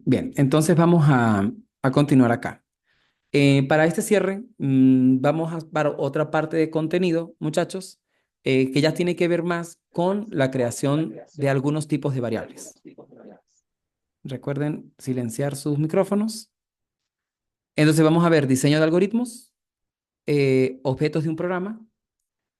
Bien, entonces vamos a continuar acá. Para este cierre, vamos a para otra parte de contenido, muchachos, que ya tiene que ver más con la creación de algunos tipos de variables. Recuerden silenciar sus micrófonos. Entonces vamos a ver diseño de algoritmos, objetos de un programa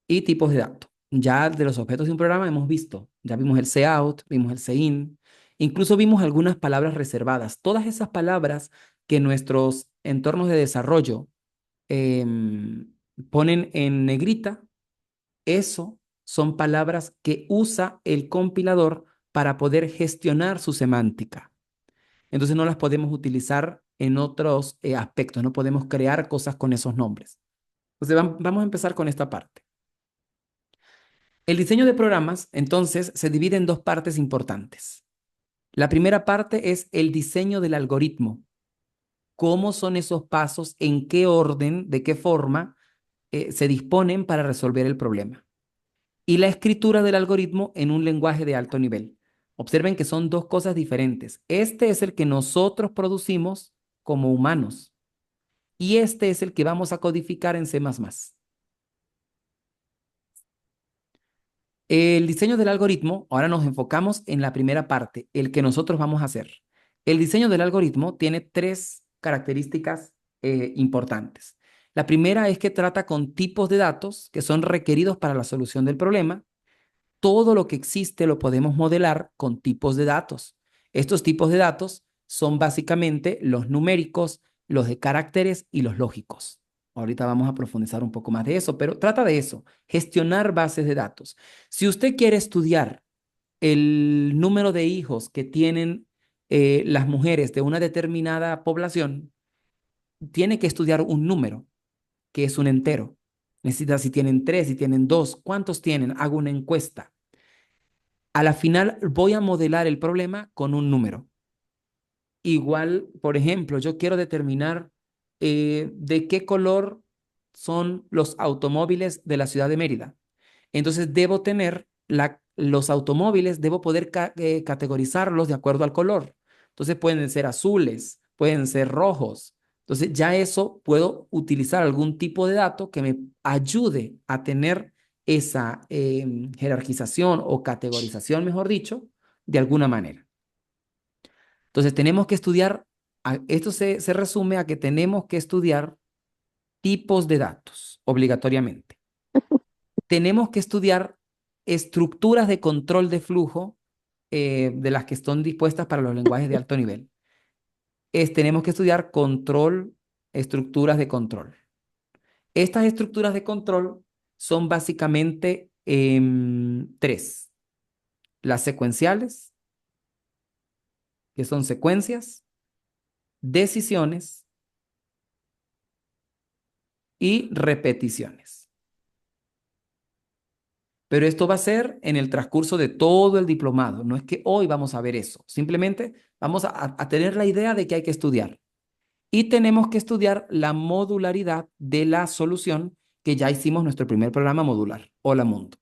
y tipos de datos. Ya de los objetos de un programa hemos visto, ya vimos el cout, vimos el cin, incluso vimos algunas palabras reservadas. Todas esas palabras que nuestros entornos de desarrollo ponen en negrita, eso son palabras que usa el compilador para poder gestionar su semántica. Entonces no las podemos utilizar en otros aspectos, no podemos crear cosas con esos nombres. Entonces vamos a empezar con esta parte. El diseño de programas, entonces, se divide en dos partes importantes. La primera parte es el diseño del algoritmo. ¿Cómo son esos pasos? ¿En qué orden? ¿De qué forma se disponen para resolver el problema? Y la escritura del algoritmo en un lenguaje de alto nivel. Observen que son dos cosas diferentes. Este es el que nosotros producimos como humanos y este es el que vamos a codificar en C++. El diseño del algoritmo, ahora nos enfocamos en la primera parte, el que nosotros vamos a hacer. El diseño del algoritmo tiene tres características importantes. La primera es que trata con tipos de datos que son requeridos para la solución del problema. Todo lo que existe lo podemos modelar con tipos de datos. Estos tipos de datos son básicamente los numéricos, los de caracteres y los lógicos. Ahorita vamos a profundizar un poco más de eso, pero trata de eso, gestionar bases de datos. Si usted quiere estudiar el número de hijos que tienen las mujeres de una determinada población, tiene que estudiar un número, que es un entero. Necesita si tienen tres, si tienen dos, cuántos tienen, hago una encuesta. A la final voy a modelar el problema con un número. Igual, por ejemplo, yo quiero determinar de qué color son los automóviles de la ciudad de Mérida. Entonces debo tener los automóviles, debo poder categorizarlos de acuerdo al color. Entonces pueden ser azules, pueden ser rojos. Entonces ya eso puedo utilizar algún tipo de dato que me ayude a tener esa jerarquización o categorización, mejor dicho, de alguna manera. Entonces tenemos que estudiar, esto se resume a que tenemos que estudiar tipos de datos obligatoriamente. Tenemos que estudiar estructuras de control de flujo de las que están dispuestas para los lenguajes de alto nivel. Tenemos que estudiar control, estructuras de control. Estas estructuras de control son básicamente tres. Las secuenciales, que son secuencias, decisiones y repeticiones. Pero esto va a ser en el transcurso de todo el diplomado. No es que hoy vamos a ver eso. Simplemente vamos a tener la idea de que hay que estudiar. Y tenemos que estudiar la modularidad de la solución que ya hicimos nuestro primer programa modular. Hola mundo.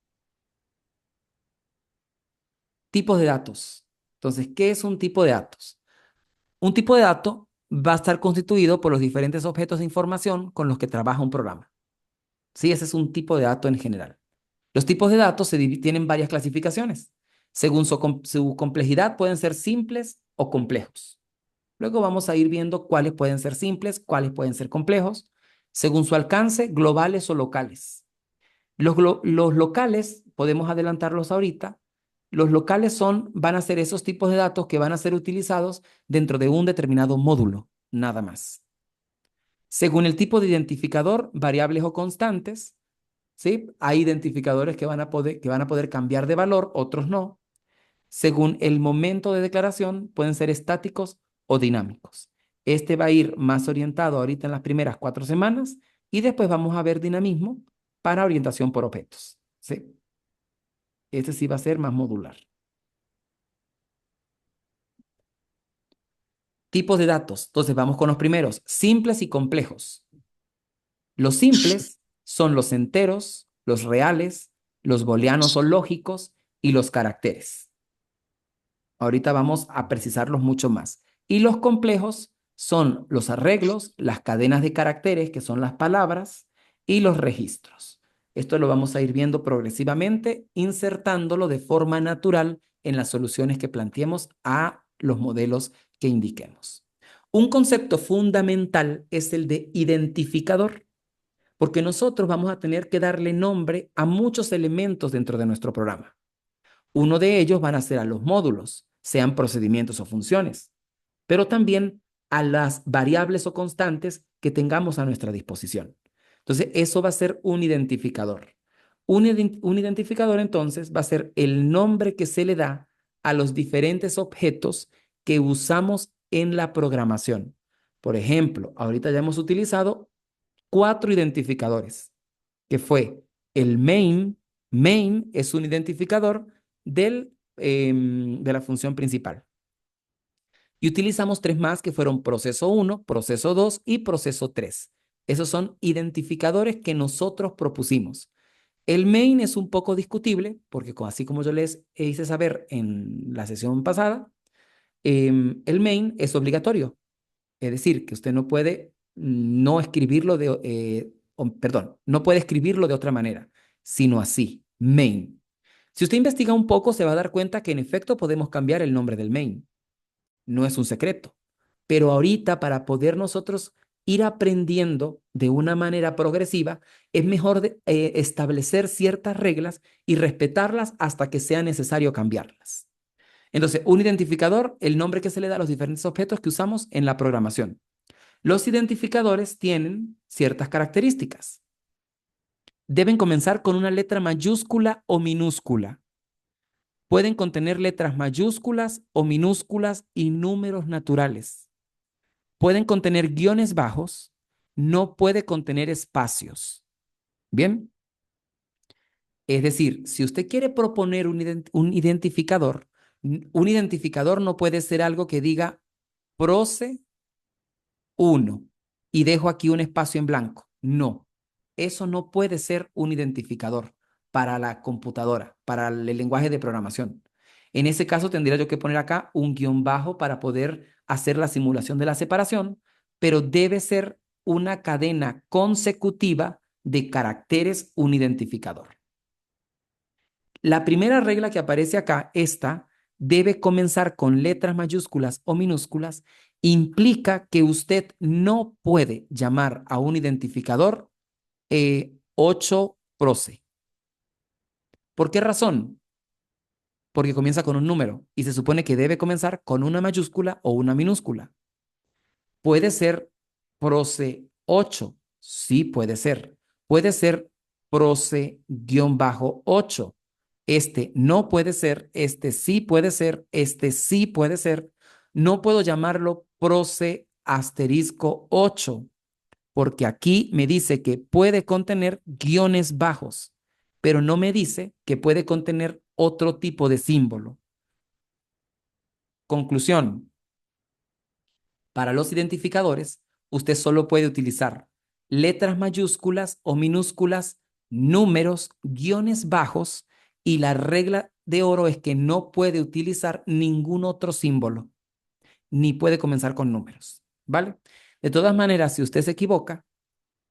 Tipos de datos. Entonces, ¿qué es un tipo de datos? Un tipo de dato va a estar constituido por los diferentes objetos de información con los que trabaja un programa. Sí, ese es un tipo de dato en general. Los tipos de datos tienen varias clasificaciones. Según su complejidad, pueden ser simples o complejos. Luego vamos a ir viendo cuáles pueden ser simples, cuáles pueden ser complejos, según su alcance, globales o locales. Los locales, podemos adelantarlos ahorita, los locales van a ser esos tipos de datos que van a ser utilizados dentro de un determinado módulo, nada más. Según el tipo de identificador, variables o constantes, ¿sí? Hay identificadores que van a poder cambiar de valor, otros no. Según el momento de declaración, pueden ser estáticos o dinámicos. Este va a ir más orientado ahorita en las primeras 4 semanas y después vamos a ver dinamismo para orientación por objetos. ¿Sí? Este sí va a ser más modular. Tipos de datos. Entonces vamos con los primeros, simples y complejos. Los simples son los enteros, los reales, los booleanos o lógicos y los caracteres. Ahorita vamos a precisarlos mucho más. Y los complejos son los arreglos, las cadenas de caracteres, que son las palabras, y los registros. Esto lo vamos a ir viendo progresivamente, insertándolo de forma natural en las soluciones que planteemos a los modelos que indiquemos. Un concepto fundamental es el de identificador, porque nosotros vamos a tener que darle nombre a muchos elementos dentro de nuestro programa. Uno de ellos van a ser a los módulos, sean procedimientos o funciones, pero también a las variables o constantes que tengamos a nuestra disposición. Entonces, eso va a ser un identificador. Un identificador, entonces, va a ser el nombre que se le da a los diferentes objetos que usamos en la programación. Por ejemplo, ahorita ya hemos utilizado 4 identificadores, que fue el main. Main es un identificador de la función principal. Y utilizamos 3 más que fueron proceso 1, proceso 2 y proceso 3. Esos son identificadores que nosotros propusimos. El main es un poco discutible porque así como yo les hice saber en la sesión pasada, el main es obligatorio. Es decir, que usted no puede no escribirlo perdón, no puede escribirlo de otra manera, sino así, main. Si usted investiga un poco, se va a dar cuenta que en efecto podemos cambiar el nombre del main. No es un secreto. Pero ahorita, para poder nosotros ir aprendiendo de una manera progresiva, es mejor establecer ciertas reglas y respetarlas hasta que sea necesario cambiarlas. Entonces, un identificador, el nombre que se le da a los diferentes objetos que usamos en la programación. Los identificadores tienen ciertas características. Deben comenzar con una letra mayúscula o minúscula. Pueden contener letras mayúsculas o minúsculas y números naturales. Pueden contener guiones bajos. No puede contener espacios. Bien, es decir, si usted quiere proponer un identificador no puede ser algo que diga proce 1 y dejo aquí un espacio en blanco. No, eso no puede ser un identificador para la computadora, para el lenguaje de programación. En ese caso tendría yo que poner acá un guión bajo para poder hacer la simulación de la separación, pero debe ser una cadena consecutiva de caracteres un identificador. La primera regla que aparece acá, esta, debe comenzar con letras mayúsculas o minúsculas, implica que usted no puede llamar a un identificador 8 proce. ¿Por qué razón? Porque comienza con un número y se supone que debe comenzar con una mayúscula o una minúscula. Puede ser proce 8, sí puede ser. Puede ser proce-8. Este no puede ser, este sí puede ser, este sí puede ser. No puedo llamarlo proce asterisco 8 porque aquí me dice que puede contener guiones bajos, pero no me dice que puede contener otro tipo de símbolo. Conclusión, para los identificadores, usted solo puede utilizar letras mayúsculas o minúsculas, números, guiones bajos, y la regla de oro es que no puede utilizar ningún otro símbolo, ni puede comenzar con números, ¿vale? De todas maneras, si usted se equivoca,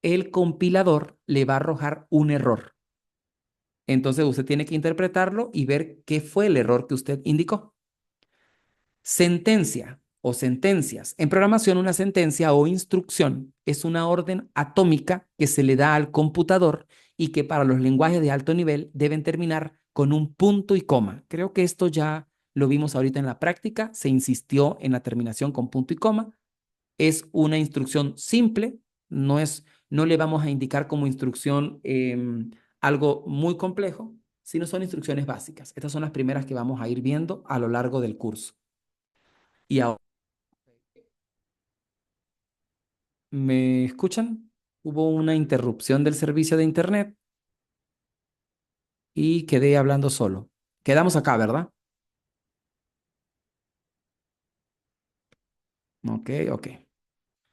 el compilador le va a arrojar un error. Entonces usted tiene que interpretarlo y ver qué fue el error que usted indicó. Sentencia o sentencias. En programación, una sentencia o instrucción es una orden atómica que se le da al computador y que para los lenguajes de alto nivel deben terminar con un punto y coma. Creo que esto ya lo vimos ahorita en la práctica. Se insistió en la terminación con punto y coma. Es una instrucción simple, no le vamos a indicar como instrucción algo muy complejo, sino son instrucciones básicas. Estas son las primeras que vamos a ir viendo a lo largo del curso. Y ahora, ¿me escuchan? Hubo una interrupción del servicio de internet y quedé hablando solo. Quedamos acá, ¿verdad? Ok, ok.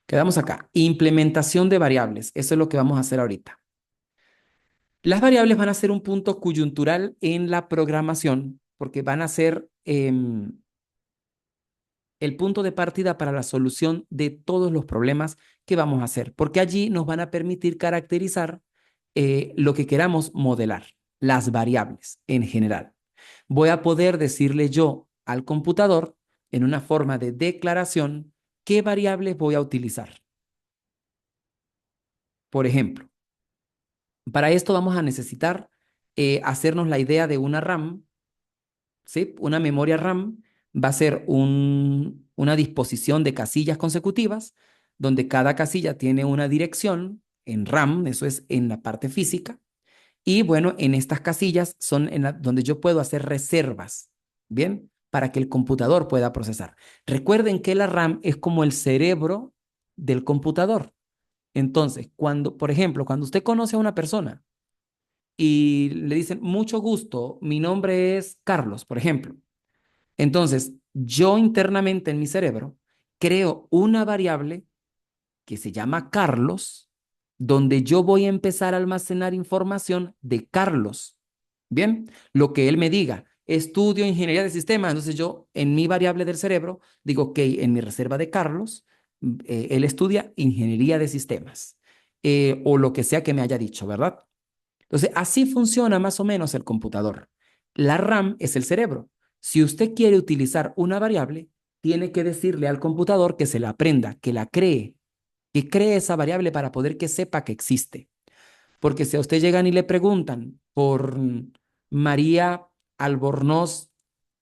Quedamos acá. Implementación de variables. Eso es lo que vamos a hacer ahorita. Las variables van a ser un punto coyuntural en la programación porque van a ser el punto de partida para la solución de todos los problemas que vamos a hacer, porque allí nos van a permitir caracterizar lo que queramos modelar, las variables en general. Voy a poder decirle yo al computador en una forma de declaración qué variables voy a utilizar. Por ejemplo, para esto vamos a necesitar hacernos la idea de una RAM, ¿sí? Una memoria RAM va a ser una disposición de casillas consecutivas, donde cada casilla tiene una dirección en RAM, eso es en la parte física, y bueno, en estas casillas son donde yo puedo hacer reservas, ¿bien? Para que el computador pueda procesar. Recuerden que la RAM es como el cerebro del computador. Entonces, por ejemplo, cuando usted conoce a una persona y le dicen, mucho gusto, mi nombre es Carlos, por ejemplo. Entonces, yo internamente en mi cerebro creo una variable que se llama Carlos, donde yo voy a empezar a almacenar información de Carlos. Bien, lo que él me diga, estudio ingeniería de sistemas, entonces yo en mi variable del cerebro digo, ok, en mi reserva de Carlos, él estudia ingeniería de sistemas, o lo que sea que me haya dicho, ¿verdad? Entonces, así funciona más o menos el computador. La RAM es el cerebro. Si usted quiere utilizar una variable, tiene que decirle al computador que se la aprenda, que cree esa variable para poder que sepa que existe. Porque si a usted llegan y le preguntan por María Albornoz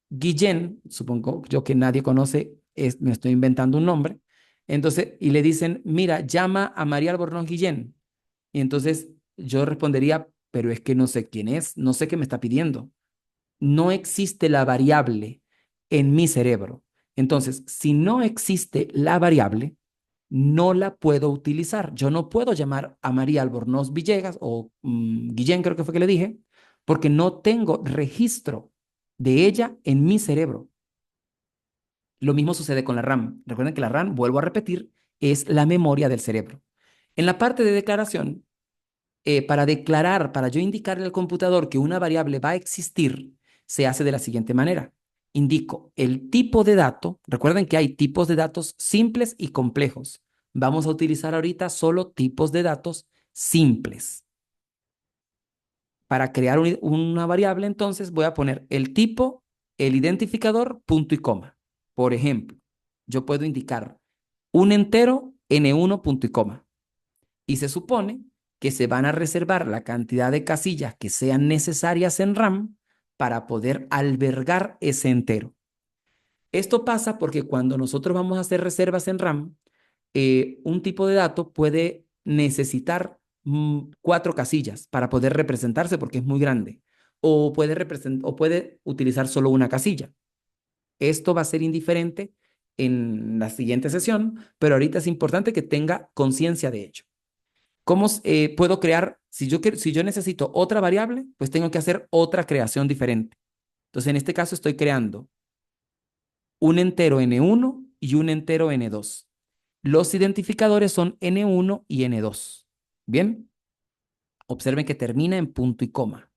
Guillén, supongo yo que nadie conoce, me estoy inventando un nombre, entonces, y le dicen, mira, llama a María Albornoz Guillén. Y entonces yo respondería, pero es que no sé quién es, no sé qué me está pidiendo. No existe la variable en mi cerebro. Entonces, si no existe la variable, no la puedo utilizar. Yo no puedo llamar a María Albornoz Villegas o Guillén, creo que fue que le dije, porque no tengo registro de ella en mi cerebro. Lo mismo sucede con la RAM. Recuerden que la RAM, vuelvo a repetir, es la memoria del cerebro. En la parte de declaración, para yo indicarle al computador que una variable va a existir, se hace de la siguiente manera. Indico el tipo de dato. Recuerden que hay tipos de datos simples y complejos. Vamos a utilizar ahorita solo tipos de datos simples. Para crear una variable, entonces voy a poner el tipo, el identificador, punto y coma. Por ejemplo, yo puedo indicar un entero n1 punto y coma. Y se supone que se van a reservar la cantidad de casillas que sean necesarias en RAM para poder albergar ese entero. Esto pasa porque cuando nosotros vamos a hacer reservas en RAM, un tipo de dato puede necesitar 4 casillas para poder representarse porque es muy grande, o puede utilizar solo una casilla. Esto va a ser indiferente en la siguiente sesión, pero ahorita es importante que tenga conciencia de ello. ¿Cómo puedo crear? Si yo necesito otra variable, pues tengo que hacer otra creación diferente. Entonces, en este caso estoy creando un entero n1 y un entero n2. Los identificadores son n1 y n2. Bien, observen que termina en punto y coma.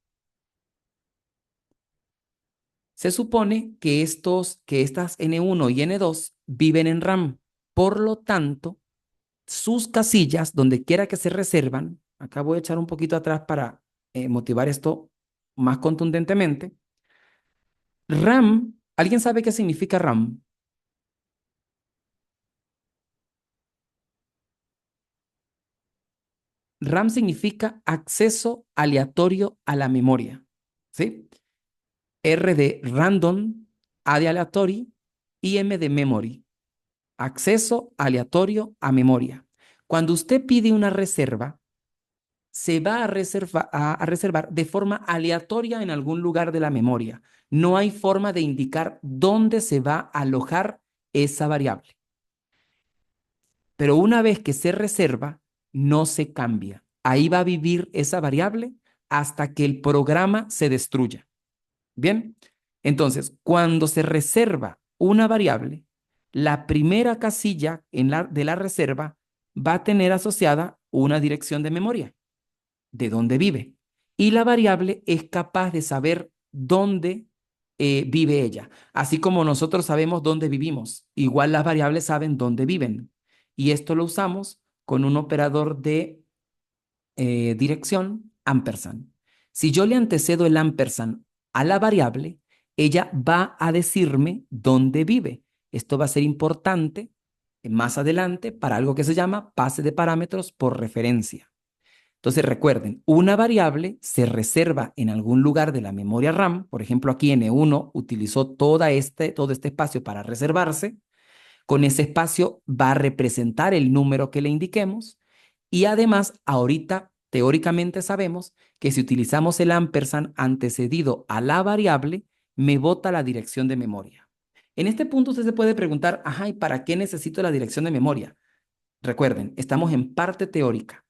Se supone que estas n1 y n2 viven en RAM. Por lo tanto, sus casillas, donde quiera que se reservan, acá voy a echar un poquito atrás para motivar esto más contundentemente. RAM, ¿alguien sabe qué significa RAM? RAM significa acceso aleatorio a la memoria, ¿sí? R de random, A de aleatorio y M de memory. Acceso aleatorio a memoria. Cuando usted pide una reserva, se va a reservar de forma aleatoria en algún lugar de la memoria. No hay forma de indicar dónde se va a alojar esa variable. Pero una vez que se reserva, no se cambia. Ahí va a vivir esa variable hasta que el programa se destruya. Bien, entonces, cuando se reserva una variable, la primera casilla de la reserva va a tener asociada una dirección de memoria de dónde vive. Y la variable es capaz de saber dónde vive ella. Así como nosotros sabemos dónde vivimos, igual las variables saben dónde viven. Y esto lo usamos con un operador de dirección ampersand. Si yo le antecedo el ampersand a la variable, ella va a decirme dónde vive. Esto va a ser importante más adelante para algo que se llama pase de parámetros por referencia. Entonces recuerden, una variable se reserva en algún lugar de la memoria RAM. Por ejemplo, aquí N1 utilizó todo este espacio para reservarse. Con ese espacio va a representar el número que le indiquemos y además ahorita teóricamente sabemos que si utilizamos el ampersand antecedido a la variable, me bota la dirección de memoria. En este punto usted se puede preguntar, ajá, ¿y para qué necesito la dirección de memoria? Recuerden, estamos en parte teórica.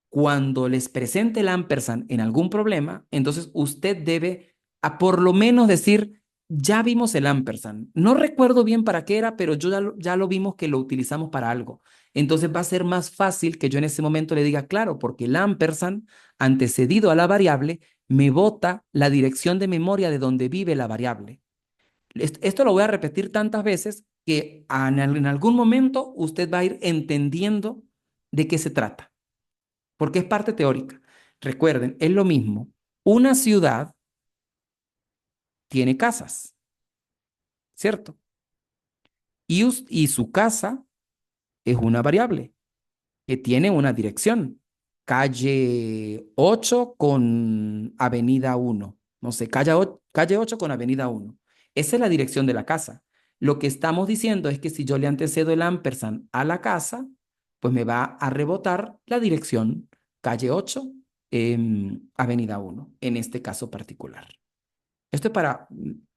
Cuando les presente el ampersand en algún problema, entonces usted debe a por lo menos decir, ya vimos el ampersand. No recuerdo bien para qué era, pero ya lo vimos que lo utilizamos para algo. Entonces va a ser más fácil que yo en ese momento le diga, claro, porque el ampersand antecedido a la variable me bota la dirección de memoria de donde vive la variable. Esto lo voy a repetir tantas veces que en algún momento usted va a ir entendiendo de qué se trata porque es parte teórica. Recuerden, es lo mismo. Una ciudad tiene casas, ¿cierto? Y su casa es una variable que tiene una dirección. Calle 8 con Avenida 1. No sé, calle 8 con Avenida 1. Esa es la dirección de la casa. Lo que estamos diciendo es que si yo le antecedo el ampersand a la casa, pues me va a rebotar la dirección calle 8, Avenida 1, en este caso particular. Esto es para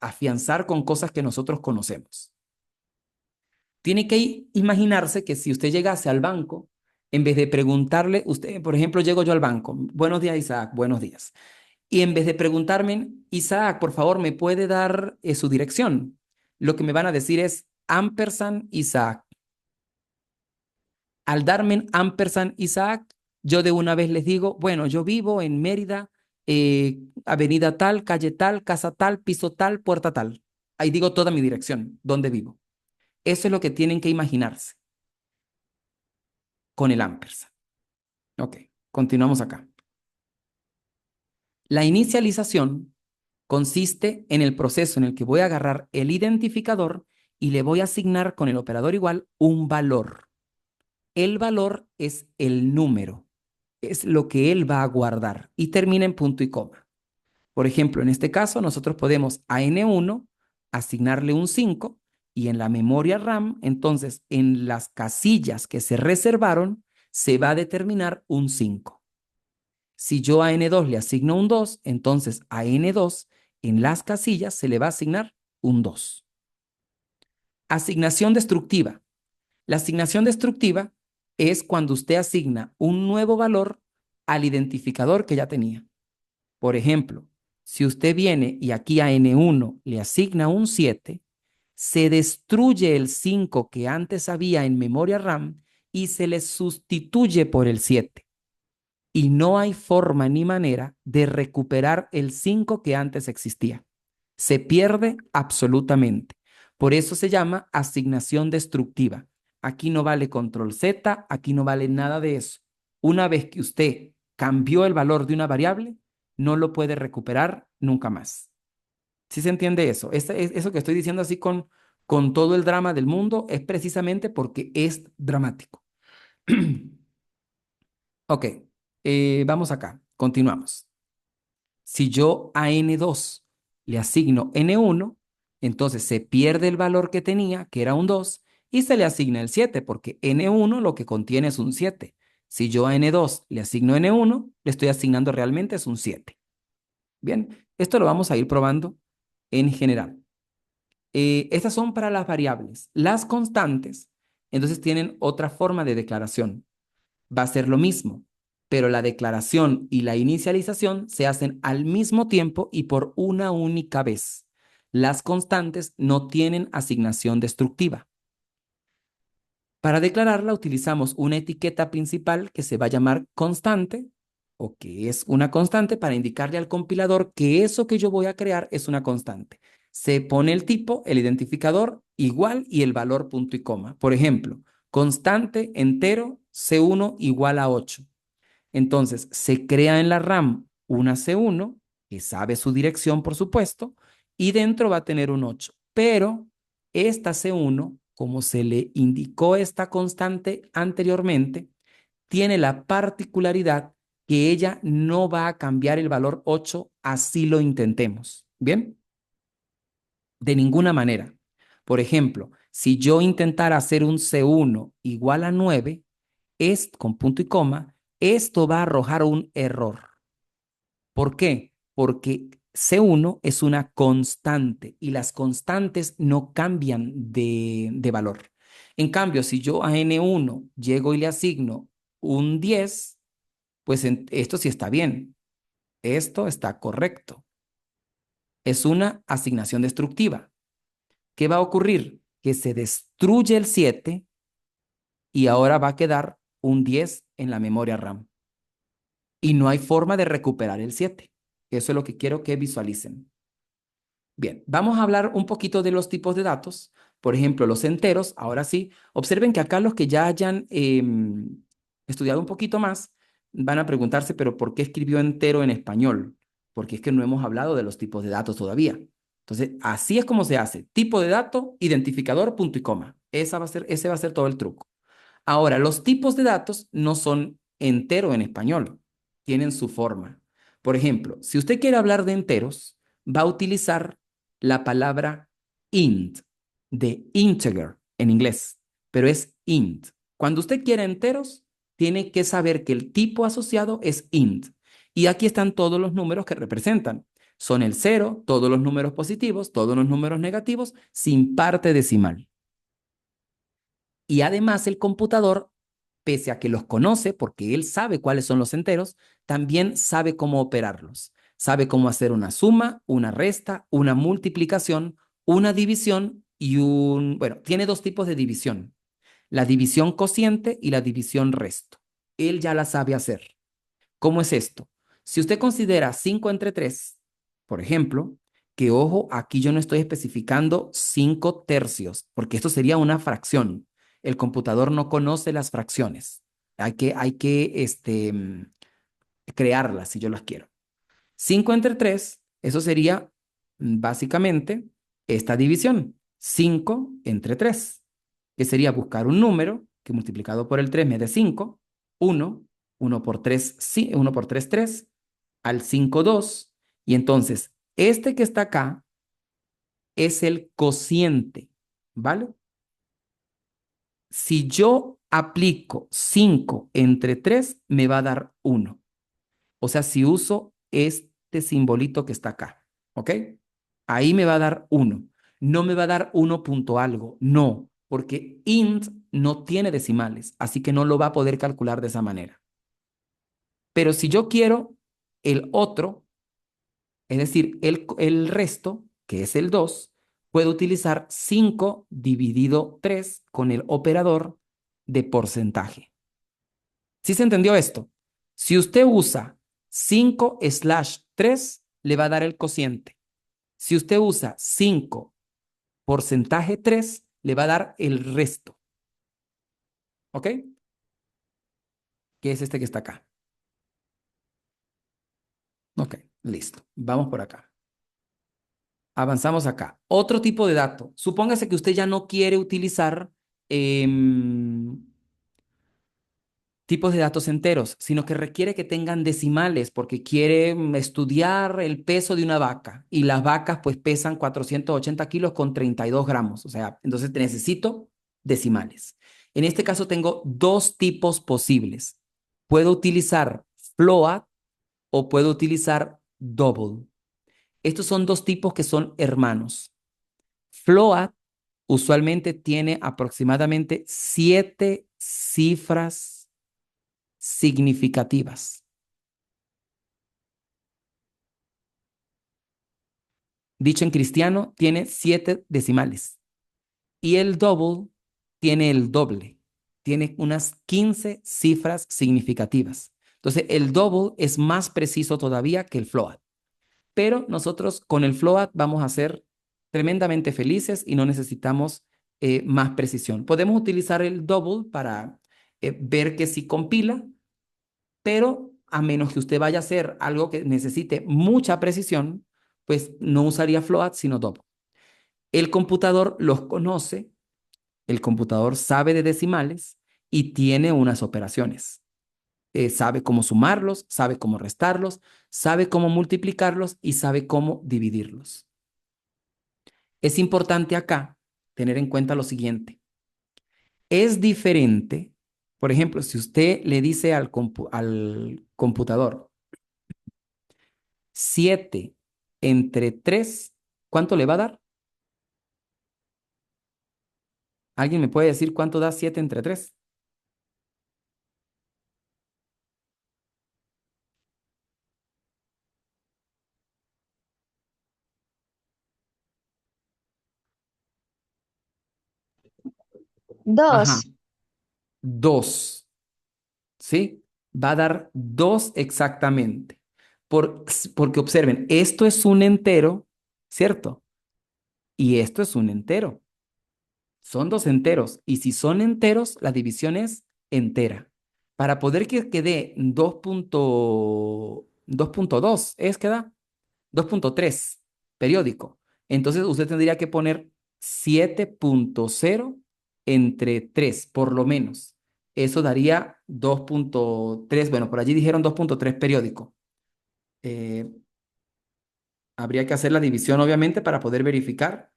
afianzar con cosas que nosotros conocemos. Tiene que imaginarse que si usted llegase al banco, en vez de preguntarle, usted, por ejemplo, llego yo al banco, buenos días Isaac, buenos días. Y en vez de preguntarme, Isaac, por favor, ¿me puede dar su dirección? Lo que me van a decir es ampersand Isaac. Al darme ampersand Isaac, yo de una vez les digo, bueno, yo vivo en Mérida, avenida tal, calle tal, casa tal, piso tal, puerta tal. Ahí digo toda mi dirección, dónde vivo. Eso es lo que tienen que imaginarse con el ampersand. Ok, continuamos acá. La inicialización consiste en el proceso en el que voy a agarrar el identificador y le voy a asignar con el operador igual un valor. El valor es el número, es lo que él va a guardar y termina en punto y coma. Por ejemplo, en este caso, nosotros podemos a N1 asignarle un 5 y en la memoria RAM, entonces en las casillas que se reservaron, se va a determinar un 5. Si yo a N2 le asigno un 2, entonces a N2 en las casillas se le va a asignar un 2. Asignación destructiva. La asignación destructiva es cuando usted asigna un nuevo valor al identificador que ya tenía. Por ejemplo, si usted viene y aquí a N1 le asigna un 7, se destruye el 5 que antes había en memoria RAM y se le sustituye por el 7. Y no hay forma ni manera de recuperar el 5 que antes existía. Se pierde absolutamente. Por eso se llama asignación destructiva. Aquí no vale control Z, aquí no vale nada de eso. Una vez que usted cambió el valor de una variable, no lo puede recuperar nunca más. ¿Sí se entiende eso? Eso que estoy diciendo así con todo el drama del mundo es precisamente porque es dramático. Ok, vamos acá, continuamos. Si yo a N2 le asigno N1, entonces se pierde el valor que tenía, que era un 2, y se le asigna el 7, porque N1 lo que contiene es un 7. Si yo a N2 le asigno N1, le estoy asignando realmente es un 7. Bien, esto lo vamos a ir probando en general. Estas son para las variables. Las constantes, entonces tienen otra forma de declaración. Va a ser lo mismo, pero la declaración y la inicialización se hacen al mismo tiempo y por una única vez. Las constantes no tienen asignación destructiva. Para declararla utilizamos una etiqueta principal que se va a llamar constante o que es una constante para indicarle al compilador que eso que yo voy a crear es una constante. Se pone el tipo, el identificador igual y el valor punto y coma. Por ejemplo, constante entero C1 igual a 8. Entonces, se crea en la RAM una C1, que sabe su dirección, por supuesto, y dentro va a tener un 8. Pero esta C1, como se le indicó esta constante anteriormente, tiene la particularidad que ella no va a cambiar el valor 8 así lo intentemos. ¿Bien? De ninguna manera. Por ejemplo, si yo intentara hacer un C1 igual a 9, es con punto y coma, esto va a arrojar un error. ¿Por qué? Porque C1 es una constante y las constantes no cambian de valor. En cambio, si yo a N1 llego y le asigno un 10, pues esto sí está bien. Esto está correcto. Es una asignación destructiva. ¿Qué va a ocurrir? Que se destruye el 7 y ahora va a quedar un 10 en la memoria RAM. Y no hay forma de recuperar el 7. Eso es lo que quiero que visualicen. Bien, vamos a hablar un poquito de los tipos de datos. Por ejemplo, los enteros. Ahora sí, observen que acá los que ya hayan estudiado un poquito más van a preguntarse, pero ¿por qué escribió entero en español? Porque es que no hemos hablado de los tipos de datos todavía. Entonces, así es como se hace. Tipo de dato, identificador, punto y coma. Ese va a ser todo el truco. Ahora, los tipos de datos no son entero en español, tienen su forma. Por ejemplo, si usted quiere hablar de enteros, va a utilizar la palabra int, de integer en inglés, pero es int. Cuando usted quiere enteros, tiene que saber que el tipo asociado es int. Y aquí están todos los números que representan. Son el cero, todos los números positivos, todos los números negativos, sin parte decimal. Y además el computador, pese a que los conoce, porque él sabe cuáles son los enteros, también sabe cómo operarlos. Sabe cómo hacer una suma, una resta, una multiplicación, una división y bueno, tiene dos tipos de división. La división cociente y la división resto. Él ya la sabe hacer. ¿Cómo es esto? Si usted considera 5 entre 3, por ejemplo, que ojo, aquí yo no estoy especificando 5 tercios, porque esto sería una fracción. El computador no conoce las fracciones. Hay que crearlas si yo las quiero. 5 entre 3, eso sería básicamente esta división. 5 entre 3, que sería buscar un número que multiplicado por el 3 me dé 5, 1, 1 por 3, sí, 1 por 3, 3, al 5, 2, y entonces este que está acá es el cociente, ¿vale? Si yo aplico 5 entre 3, me va a dar 1. O sea, si uso este simbolito que está acá, ¿ok? Ahí me va a dar 1. No me va a dar 1 punto algo, no, porque int no tiene decimales, así que no lo va a poder calcular de esa manera. Pero si yo quiero el otro, es decir, el resto, que es el 2, puedo utilizar 5 dividido 3 con el operador de porcentaje. ¿Sí se entendió esto? Si usted usa 5/3, le va a dar el cociente. Si usted usa 5 porcentaje 3, le va a dar el resto. ¿Ok? Que es este que está acá. Ok, listo. Vamos por acá. Avanzamos acá. Otro tipo de dato. Supóngase que usted ya no quiere utilizar em, tipos de datos enteros, sino que requiere que tengan decimales porque quiere estudiar el peso de una vaca y las vacas pues pesan 480 kilos con 32 gramos. O sea, entonces necesito decimales. En este caso tengo dos tipos posibles. Puedo utilizar float o puedo utilizar double. Estos son dos tipos que son hermanos. Float usualmente tiene aproximadamente 7 cifras significativas. Dicho en cristiano, tiene 7 decimales. Y el double tiene el doble. Tiene unas 15 cifras significativas. Entonces, el double es más preciso todavía que el float. Pero nosotros con el float vamos a ser tremendamente felices y no necesitamos más precisión. Podemos utilizar el double para ver que sí compila, pero a menos que usted vaya a hacer algo que necesite mucha precisión, pues no usaría float, sino double. El computador los conoce, el computador sabe de decimales y tiene unas operaciones. Sabe cómo sumarlos, sabe cómo restarlos, sabe cómo multiplicarlos y sabe cómo dividirlos. Es importante acá tener en cuenta lo siguiente. Es diferente, por ejemplo, si usted le dice al computador 7 entre 3, ¿cuánto le va a dar? ¿Alguien me puede decir cuánto da 7 entre 3? 2. Ajá, 2, ¿sí? Va a dar 2 exactamente. Porque observen, esto es un entero, ¿cierto? Y esto es un entero. Son dos enteros. Y si son enteros, la división es entera. Para poder que quede 2.2, ¿es que da? 2.3 periódico. Entonces usted tendría que poner 7.0 entre 3 por lo menos. Eso daría 2.3. Bueno, por allí dijeron 2.3 periódico. Eh, Habría que hacer la división, obviamente, para poder verificar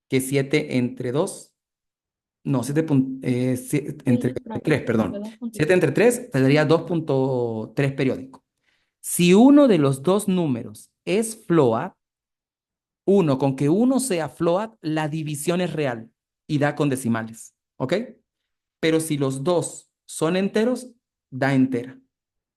que 7 entre 2, no, 7 entre Sí, claro, 3, entre perdón. 7 2.3. entre 3 te daría 2.3 periódico. Si uno de los dos números es float, uno, con que uno sea float, la división es real y da con decimales, ¿ok? Pero si los dos son enteros, da entera.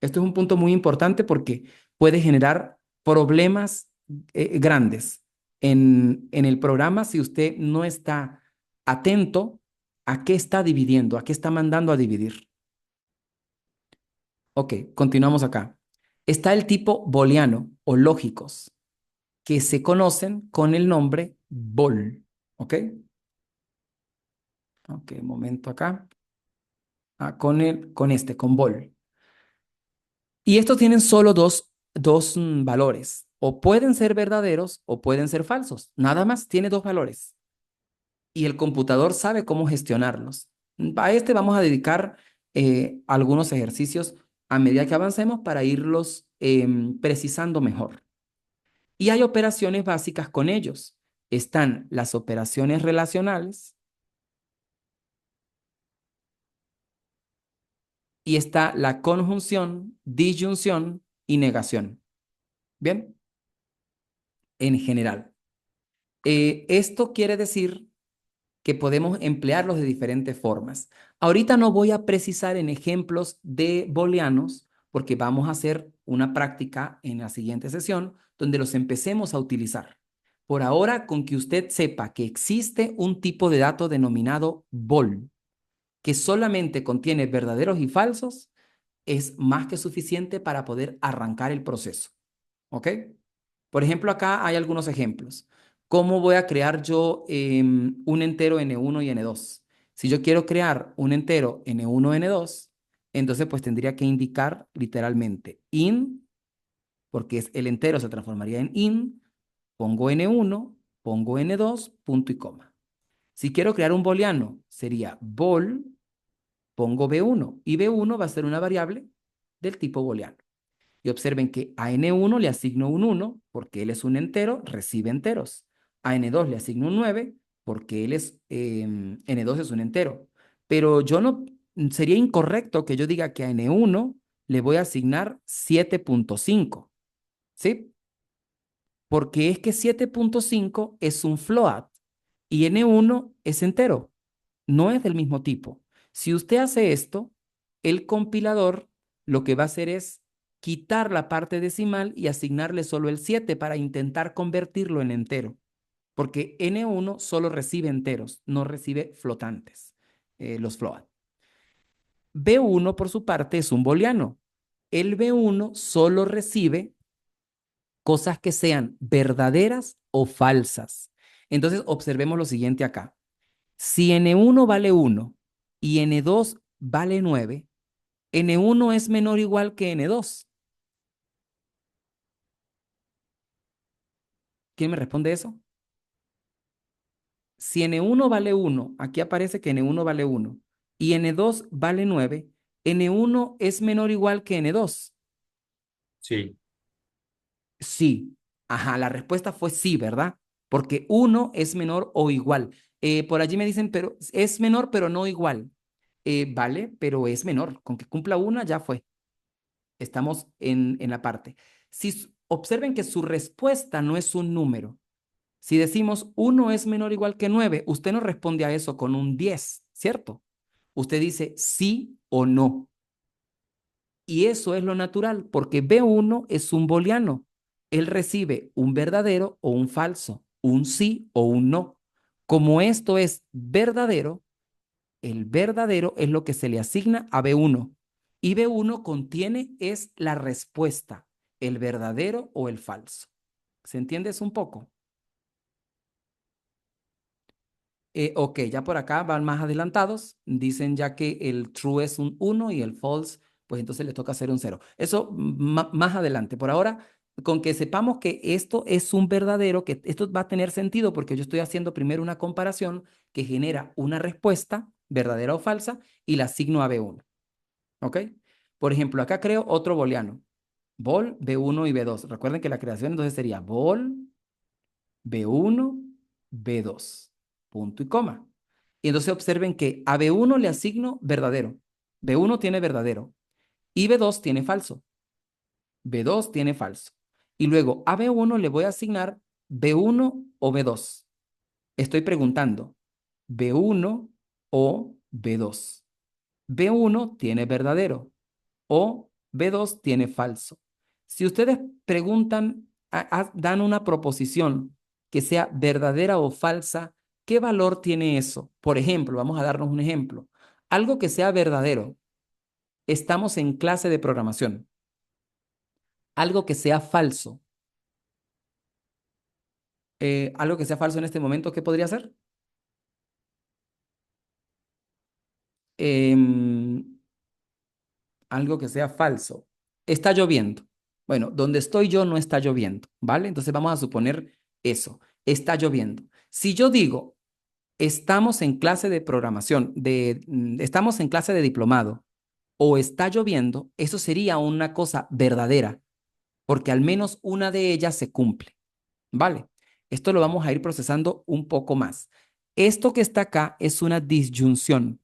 Esto es un punto muy importante porque puede generar problemas grandes en el programa si usted no está atento a qué está dividiendo, a qué está mandando a dividir. Ok, continuamos acá. Está el tipo booleano o lógicos, que se conocen con el nombre bol. ¿Ok? Ok, un momento acá. Con bol. Y estos tienen solo dos valores. O pueden ser verdaderos o pueden ser falsos. Nada más tiene dos valores. Y el computador sabe cómo gestionarlos. A este vamos a dedicar algunos ejercicios a medida que avancemos para irlos precisando mejor. Y hay operaciones básicas con ellos. Están las operaciones relacionales y está la conjunción, disyunción y negación. Bien, en general. Esto quiere decir que podemos emplearlos de diferentes formas. Ahorita no voy a precisar en ejemplos de booleanos porque vamos a hacer una práctica en la siguiente sesión donde los empecemos a utilizar. Por ahora, con que usted sepa que existe un tipo de dato denominado bool, que solamente contiene verdaderos y falsos, es más que suficiente para poder arrancar el proceso. ¿Ok? Por ejemplo, acá hay algunos ejemplos. ¿Cómo voy a crear yo un entero n1 y n2? Si yo quiero crear un entero n1, n2, entonces pues tendría que indicar literalmente in, porque es el entero se transformaría en in, pongo n1, pongo n2, punto y coma. Si quiero crear un booleano, sería bol, pongo b1 y b1 va a ser una variable del tipo booleano. Y observen que a N1 le asigno un 1 porque él es un entero, recibe enteros. A N2 le asigno un 9 porque él es, N2 es un entero. Pero yo no, sería incorrecto que yo diga que a N1 le voy a asignar 7.5, ¿sí? Porque es que 7.5 es un float y N1 es entero, no es del mismo tipo. Si usted hace esto, el compilador lo que va a hacer es quitar la parte decimal y asignarle solo el 7 para intentar convertirlo en entero, porque N1 solo recibe enteros, no recibe flotantes, los float. B1, por su parte, es un booleano. El B1 solo recibe cosas que sean verdaderas o falsas. Entonces, observemos lo siguiente acá. Si N1 vale 1 y N2 vale 9, N1 es menor o igual que N2. ¿Quién me responde eso? Si N1 vale 1, aquí aparece que N1 vale 1 y N2 vale 9, N1 es menor o igual que N2. Sí, Sí. Ajá, la respuesta fue sí, ¿verdad? Porque uno es menor o igual. Por allí me dicen, pero es menor, pero no igual. Vale, pero es menor. Con que cumpla una, ya fue. Estamos en la parte. Si observen que su respuesta no es un número. Si decimos uno es menor o igual que 9, usted no responde a eso con un 10, ¿cierto? Usted dice sí o no. Y eso es lo natural, porque B1 es un booleano. Él recibe un verdadero o un falso, un sí o un no. Como esto es verdadero, el verdadero es lo que se le asigna a B1. Y B1 contiene es la respuesta, el verdadero o el falso. ¿Se entiende eso un poco? Ok, ya por acá van más adelantados. Dicen ya que el true es un uno y el false, pues entonces le toca hacer un cero. Eso más adelante. Por ahora, con que sepamos que esto es un verdadero, que esto va a tener sentido porque yo estoy haciendo primero una comparación que genera una respuesta, verdadera o falsa, y la asigno a B1. ¿Ok? Por ejemplo, acá creo otro booleano. Bol, B1 y B2. Recuerden que la creación entonces sería bol, B1, B2, punto y coma. Y entonces observen que a B1 le asigno verdadero. B1 tiene verdadero y B2 tiene falso. B2 tiene falso. Y luego a B1 le voy a asignar B1 o B2. Estoy preguntando, ¿B1 o B2? B1 tiene verdadero o B2 tiene falso. Si ustedes preguntan, dan una proposición que sea verdadera o falsa, ¿qué valor tiene eso? Por ejemplo, vamos a darnos un ejemplo. Algo que sea verdadero. Estamos en clase de programación. Algo que sea falso. Algo que sea falso en este momento, ¿qué podría ser? Em, Algo que sea falso. Está lloviendo. Bueno, donde estoy yo no está lloviendo, ¿vale? Entonces vamos a suponer eso. Está lloviendo. Si yo digo, estamos en clase de programación, estamos en clase de diplomado o está lloviendo, eso sería una cosa verdadera, porque al menos una de ellas se cumple, ¿vale? Esto lo vamos a ir procesando un poco más. Esto que está acá es una disyunción.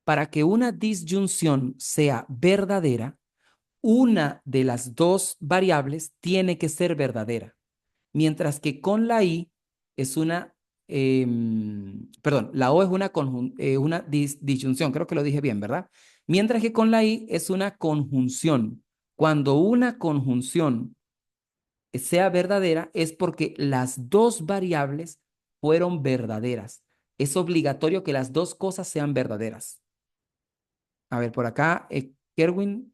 Para que una disyunción sea verdadera, una de las dos variables tiene que ser verdadera, mientras que con la i es una, perdón, la o es una disyunción, creo que lo dije bien, ¿verdad? Mientras que con la i es una conjunción. Cuando una conjunción sea verdadera es porque las dos variables fueron verdaderas. Es obligatorio que las dos cosas sean verdaderas. A ver, por acá, Kerwin.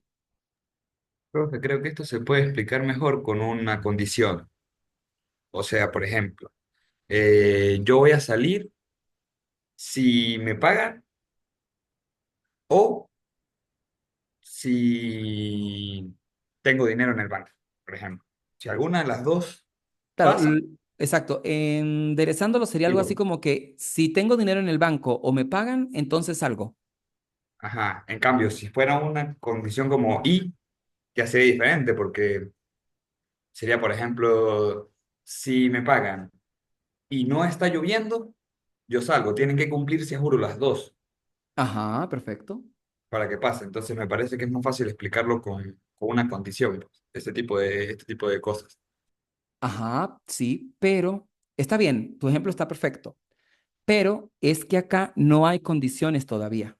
profe, creo que esto se puede explicar mejor con una condición. O sea, por ejemplo, yo voy a salir si me pagan o si tengo dinero en el banco, por ejemplo. Si alguna de las dos Claro, pasa, exacto. Enderezándolo sería algo así digo, como que si tengo dinero en el banco o me pagan, entonces salgo. ajá. En cambio, si fuera una condición como y, ya sería diferente porque sería, por ejemplo, si me pagan y no está lloviendo, yo salgo. Tienen que cumplirse, juro, las dos Ajá, perfecto. para que pase. Entonces me parece que es más fácil explicarlo con una condición, pues, este tipo de cosas. Ajá, sí, pero está bien, tu ejemplo está perfecto, pero es que acá no hay condiciones todavía.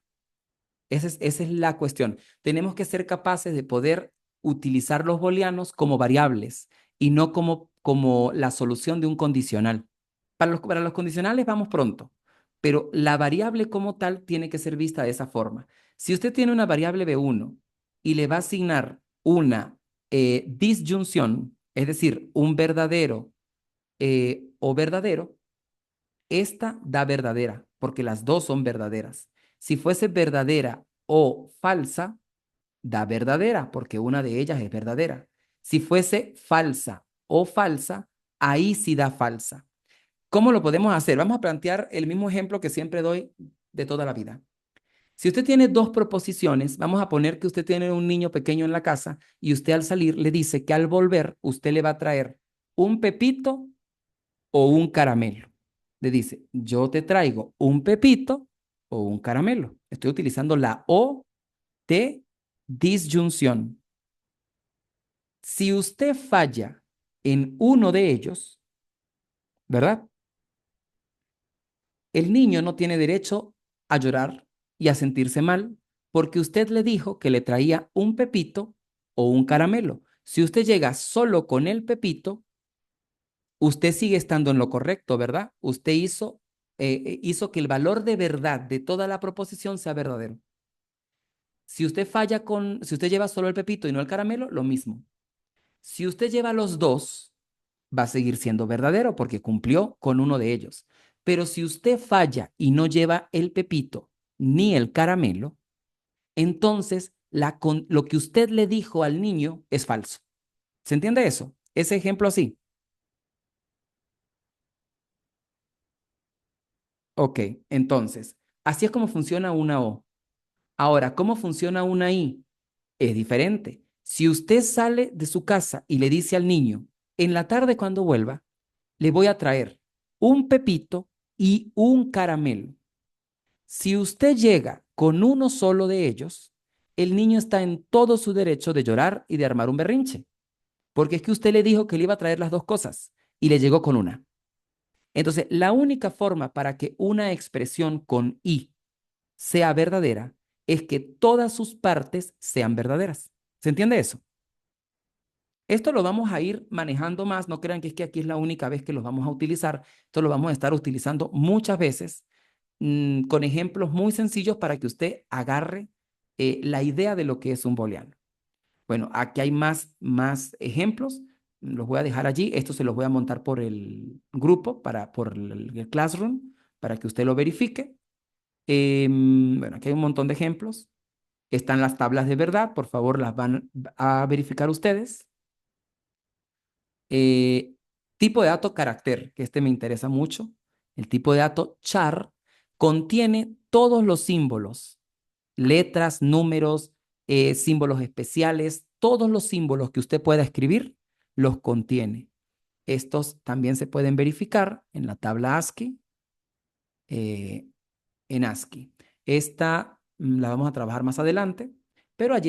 Esa es la cuestión. Tenemos que ser capaces de poder utilizar los booleanos como variables y no como la solución de un condicional. Para los condicionales vamos pronto, pero la variable como tal tiene que ser vista de esa forma. Si usted tiene una variable B1 y le va a asignar una disyunción, es decir, un verdadero o verdadero, esta da verdadera, porque las dos son verdaderas. Si fuese verdadera o falsa, da verdadera, porque una de ellas es verdadera. Si fuese falsa o falsa, ahí sí da falsa. ¿Cómo lo podemos hacer? Vamos a plantear el mismo ejemplo que siempre doy de toda la vida. Si usted tiene dos proposiciones, vamos a poner que usted tiene un niño pequeño en la casa y usted al salir le dice que al volver usted le va a traer un pepito o un caramelo. Le dice, yo te traigo un pepito o un caramelo. Estoy utilizando la O de disyunción. Si usted falla en uno de ellos, ¿verdad? El niño no tiene derecho a llorar y a sentirse mal porque usted le dijo que le traía un pepito o un caramelo. Si usted llega solo con el pepito, usted sigue estando en lo correcto, ¿verdad? Usted hizo que el valor de verdad de toda la proposición sea verdadero. Si usted lleva solo el pepito y no el caramelo, lo mismo. Si usted lleva los dos, va a seguir siendo verdadero porque cumplió con uno de ellos. Pero si usted falla y no lleva el pepito ni el caramelo, entonces lo que usted le dijo al niño es falso. ¿Se entiende eso? Ese ejemplo así. Ok, entonces, así es como funciona una O. Ahora, ¿cómo funciona una I? Es diferente. Si usted sale de su casa y le dice al niño, en la tarde cuando vuelva, le voy a traer un pepito y un caramelo. Si usted llega con uno solo de ellos, el niño está en todo su derecho de llorar y de armar un berrinche, porque es que usted le dijo que le iba a traer las dos cosas y le llegó con una. Entonces, la única forma para que una expresión con I sea verdadera es que todas sus partes sean verdaderas. ¿Se entiende eso? Esto lo vamos a ir manejando más, no crean que es que aquí es la única vez que los vamos a utilizar, esto lo vamos a estar utilizando muchas veces con ejemplos muy sencillos para que usted agarre la idea de lo que es un booleano. Bueno, aquí hay más ejemplos, los voy a dejar allí, esto se los voy a montar por el grupo, por el Classroom, para que usted lo verifique. Bueno, aquí hay un montón de ejemplos, están las tablas de verdad, por favor las van a verificar ustedes. Eh, Tipo de dato carácter, que este me interesa mucho. El tipo de dato char contiene todos los símbolos, letras, números, símbolos especiales, todos los símbolos que usted pueda escribir, los contiene. Estos también se pueden verificar en la tabla ASCII, eh, en ASCII. Esta la vamos a trabajar más adelante, pero allí